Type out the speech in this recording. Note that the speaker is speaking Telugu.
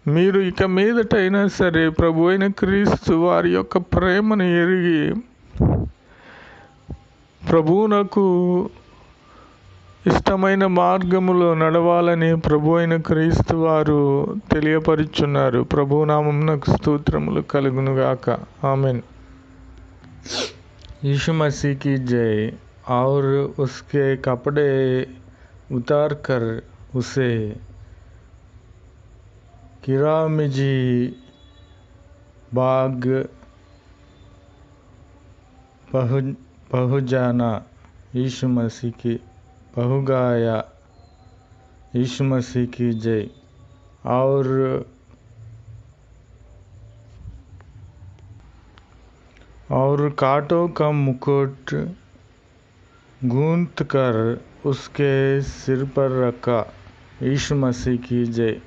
మీరు ఇక మీదటైనా సరే ప్రభు అయిన క్రీస్తు వారి యొక్క ప్రేమను ఎరిగి ప్రభువునకు ఇష్టమైన మార్గములో నడవాలని ప్రభు అయిన క్రీస్తు వారు తెలియపరుచున్నారు. ప్రభు నామమునకు స్తోత్రములు కలుగునుగాక. ఆమెన్. यीशु मसीह की जय। और उसके कपड़े उतार कर उसे किरामिजी बाग पहुँचाना यीशु मसीह की बहुगाया। यीशु मसीह की जय। और कांटों का मुकुट गूंथ कर उसके सिर पर रखा। यीशु मसीह की जय।